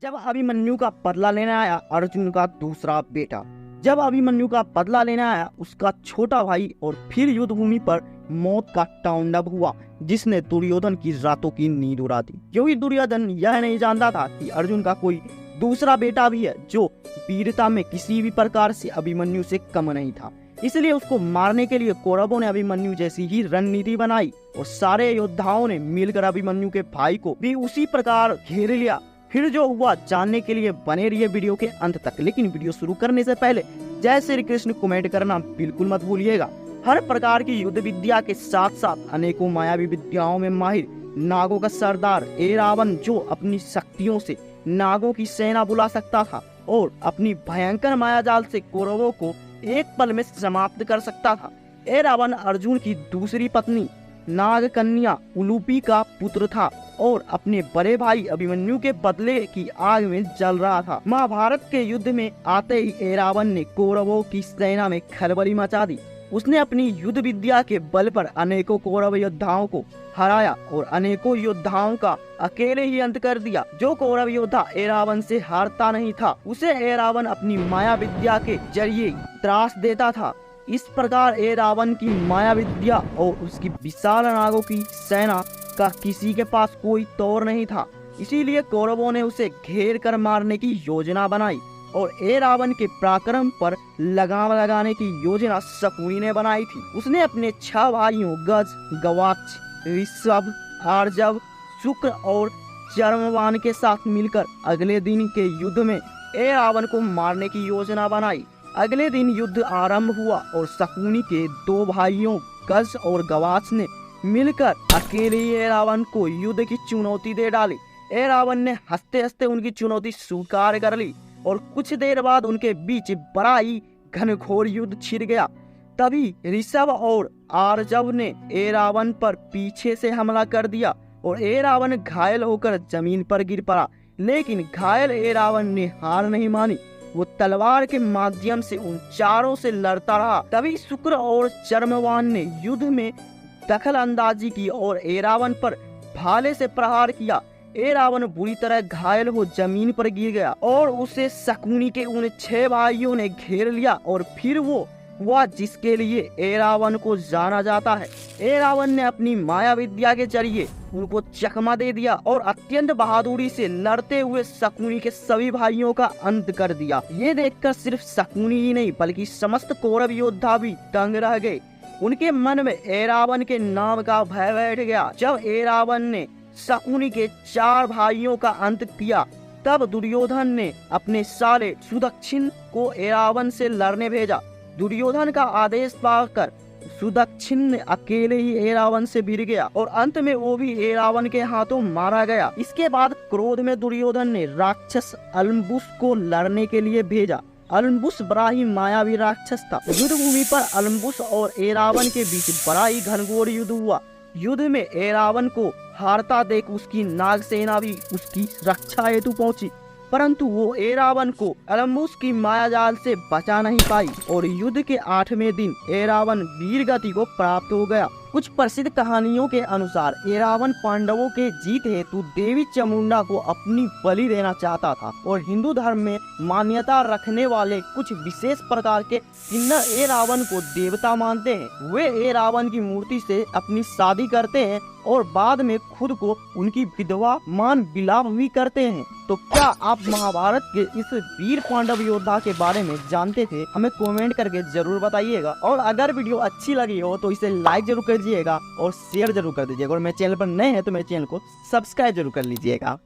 जब अभिमन्यु का बदला लेने आया अर्जुन का दूसरा बेटा, जब अभिमन्यु का बदला लेने आया उसका छोटा भाई और फिर युद्ध भूमि पर मौत का तांडव हुआ जिसने दुर्योधन की रातों की नींद उड़ा दी। क्योंकि दुर्योधन यह नहीं जानता था कि अर्जुन का कोई दूसरा बेटा भी है जो वीरता में किसी भी प्रकार से अभिमन्यु से कम नहीं था। इसलिए उसको मारने के लिए कौरवों ने अभिमन्यु जैसी ही रणनीति बनाई और सारे योद्धाओं ने मिलकर अभिमन्यु के भाई को भी उसी प्रकार घेर लिया। फिर जो हुआ जानने के लिए बने रहिए वीडियो के अंत तक। लेकिन वीडियो शुरू करने से पहले जय श्री कृष्ण कमेंट करना बिल्कुल मत भूलिएगा। हर प्रकार की युद्ध विद्या के साथ साथ अनेकों मायावी विद्याओं में माहिर नागों का सरदार एरावन, जो अपनी शक्तियों से नागों की सेना बुला सकता था और अपनी भयंकर मायाजाल से कौरवों को एक पल में समाप्त कर सकता था। एरावन अर्जुन की दूसरी पत्नी नाग कन्या उलूपी का पुत्र था और अपने बड़े भाई अभिमन्यु के बदले की आग में जल रहा था। महाभारत के युद्ध में आते ही एरावन ने कौरवों की सेना में खलबली मचा दी। उसने अपनी युद्ध विद्या के बल पर अनेकों कौरव योद्धाओं को हराया और अनेकों योद्धाओं का अकेले ही अंत कर दिया। जो कौरव योद्धा एरावन से हारता नहीं था उसे एरावन अपनी माया विद्या के जरिए त्रास देता था। इस प्रकार एरावन की माया विद्या और उसकी विशाल नागों की सेना का किसी के पास कोई तौर नहीं था। इसीलिए कौरवों ने उसे घेर कर मारने की योजना बनाई और एरावन के पराक्रम पर लगाम लगाने की योजना शकुनी ने बनाई थी। उसने अपने 6 भाइयों गज, गवाक्ष, ऋषभ, आर्जव, शुक्र और चर्मवान के साथ मिलकर अगले दिन के युद्ध में एरावन को मारने की योजना बनाई। अगले दिन युद्ध आरंभ हुआ और शकुनी के 2 भाइयों गज और गवाक्ष ने मिलकर अकेले एरावन को युद्ध की चुनौती दे डाली। एरावन ने हंसते हंसते उनकी चुनौती स्वीकार कर ली और कुछ देर बाद उनके बीच बड़ा ही घनघोर युद्ध छिड़ गया। तभी ऋषभ और आर्जव ने एरावन पर पीछे से हमला कर दिया और एरावन घायल होकर जमीन पर गिर पड़ा। लेकिन घायल एरावन ने हार नहीं मानी। वो तलवार के माध्यम से उन चारों से लड़ता रहा। तभी शुक्र और चर्मवान ने युद्ध में दखल अंदाजी की और एरावन पर भाले से प्रहार किया। एरावन बुरी तरह घायल हो जमीन पर गिर गया और उसे शकुनी के उन 6 भाइयों ने घेर लिया और फिर वो हुआ जिसके लिए एरावन को जाना जाता है। एरावन ने अपनी माया विद्या के जरिए उनको चकमा दे दिया और अत्यंत बहादुरी से लड़ते हुए शकुनी के सभी भाइयों का अंत कर दिया। ये देखकर सिर्फ शकुनी ही नहीं बल्कि समस्त कौरव योद्धा भी दंग रह गए। उनके मन में एरावन के नाम का भय बैठ गया। जब एरावन ने शकुनी के 4 भाइयों का अंत किया तब दुर्योधन ने अपने साले सुदक्षिण को एरावन से लड़ने भेजा। दुर्योधन का आदेश पाकर सुदक्षिण ने अकेले ही एरावन से भिड़ गया और अंत में वो भी एरावन के हाथों मारा गया। इसके बाद क्रोध में दुर्योधन ने राक्षस अलम्बुस को लड़ने के लिए भेजा। अलम्बुस बड़ा ही मायावी राक्षस था। युद्ध भूमि पर अलम्बुस और एरावन के बीच बड़ा ही घनघोर युद्ध हुआ। युद्ध में एरावन को हारता देख उसकी नाग सेना भी उसकी रक्षा हेतु पहुंची, परंतु वो एरावन को अलम्बुस की मायाजाल से बचा नहीं पाई और युद्ध के 8वें दिन एरावन वीर गति को प्राप्त हो गया। कुछ प्रसिद्ध कहानियों के अनुसार एरावन पांडवों के जीत हेतु देवी चामुंडा को अपनी बलि देना चाहता था और हिंदू धर्म में मान्यता रखने वाले कुछ विशेष प्रकार के किन्नर एरावन को देवता मानते हैं। वे एरावन की मूर्ति से अपनी शादी करते हैं और बाद में खुद को उनकी विधवा मान विलाप भी करते हैं। तो क्या आप महाभारत के इस वीर पांडव योद्धा के बारे में जानते थे? हमें कमेंट करके जरूर बताइएगा। और अगर वीडियो अच्छी लगी हो तो इसे लाइक जरूर कर दीजिएगा और शेयर जरूर कर दीजिएगा। और मेरे चैनल पर नए हैं तो मेरे चैनल को सब्सक्राइब जरूर कर लीजिएगा।